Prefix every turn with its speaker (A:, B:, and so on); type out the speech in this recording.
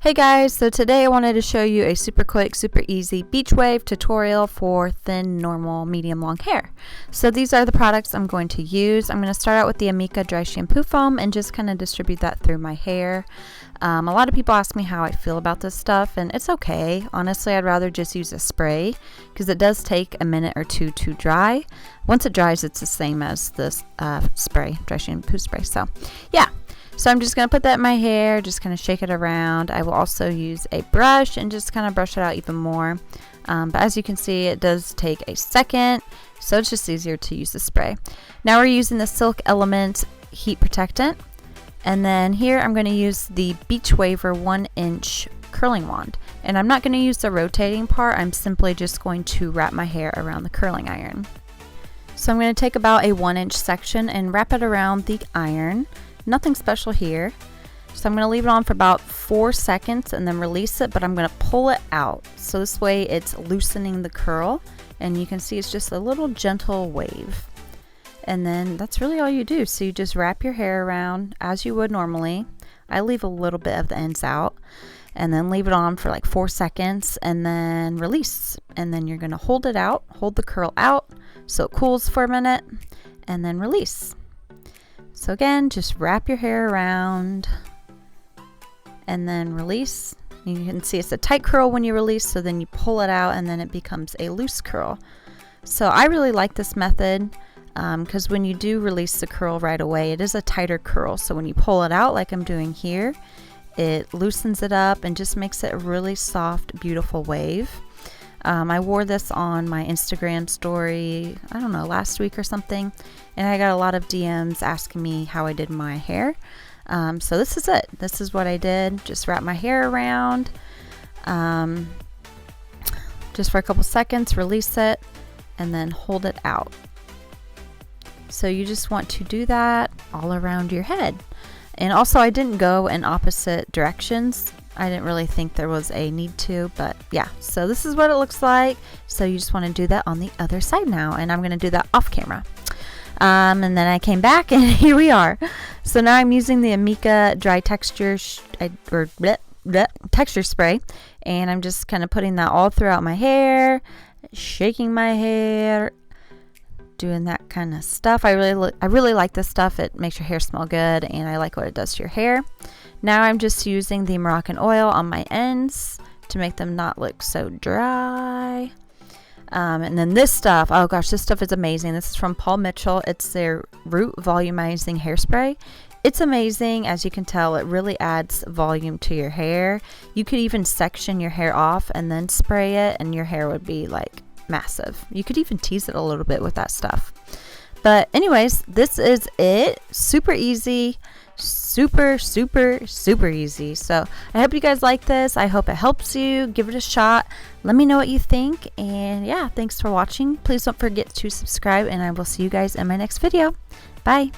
A: Hey guys, so today I wanted to show you a super quick, super easy beach wave tutorial for thin, normal, medium, long hair. So these are the products I'm going to use. I'm going to start out with the Amika dry shampoo foam and just kind of distribute that through my hair. A lot of people ask me how I feel about this stuff, and it's okay. Honestly, I'd rather just use a spray because it does take a minute or two to dry. Once it dries, it's the same as this spray, dry shampoo spray. So yeah. So I'm just going to put that in my hair, just kind of shake it around. I will also use a brush and just kind of brush it out even more. But as you can see, it does take a second, so it's just easier to use the spray. Now we're using the Silk Element Heat Protectant. And then here I'm going to use the Beach Waver 1-inch curling wand. And I'm not going to use the rotating part. I'm simply just going to wrap my hair around the curling iron. So I'm going to take about a 1-inch section and wrap it around the iron. Nothing special here. So I'm going to leave it on for about 4 seconds and then release it, but I'm going to pull it out. So this way it's loosening the curl, and you can see it's just a little gentle wave. And then that's really all you do. So you just wrap your hair around as you would normally. I leave a little bit of the ends out and then leave it on for like 4 seconds and then release. And then you're going to hold it out, hold the curl out so it cools for a minute, and then release. So again, just wrap your hair around and then release. You can see it's a tight curl when you release, so then you pull it out and then it becomes a loose curl. So I really like this method because when you do release the curl right away, it is a tighter curl. So when you pull it out like I'm doing here, it loosens it up and just makes it a really soft, beautiful wave. I wore this on my Instagram story, I don't know, last week or something, and I got a lot of DMs asking me how I did my hair. So this is it. This is what I did. Just wrap my hair around just for a couple seconds, release it, and then hold it out. So you just want to do that all around your head. And also I didn't go in opposite directions. I didn't really think there was a need to, but yeah, so this is what it looks like. So you just want to do that on the other side now, and I'm going to do that off camera. And then I came back and here we are. So now I'm using the Amika dry texture texture spray, and I'm just kind of putting that all throughout my hair, shaking my hair, doing that kind of stuff. I really like this stuff. It makes your hair smell good, and I like what it does to your hair. Now I'm just using the Moroccan oil on my ends to make them not look so dry. And then this stuff, oh gosh, this stuff is amazing. This is from Paul Mitchell. It's their Root Volumizing Hairspray. It's amazing. As you can tell, it really adds volume to your hair. You could even section your hair off and then spray it, and your hair would be like massive. You could even tease it a little bit with that stuff. But anyways, this is it. Super easy. Super easy. So I hope you guys like this. I hope it helps you. Give it a shot. Let me know what you think. And yeah, thanks for watching. Please don't forget to subscribe, and I will see you guys in my next video. Bye.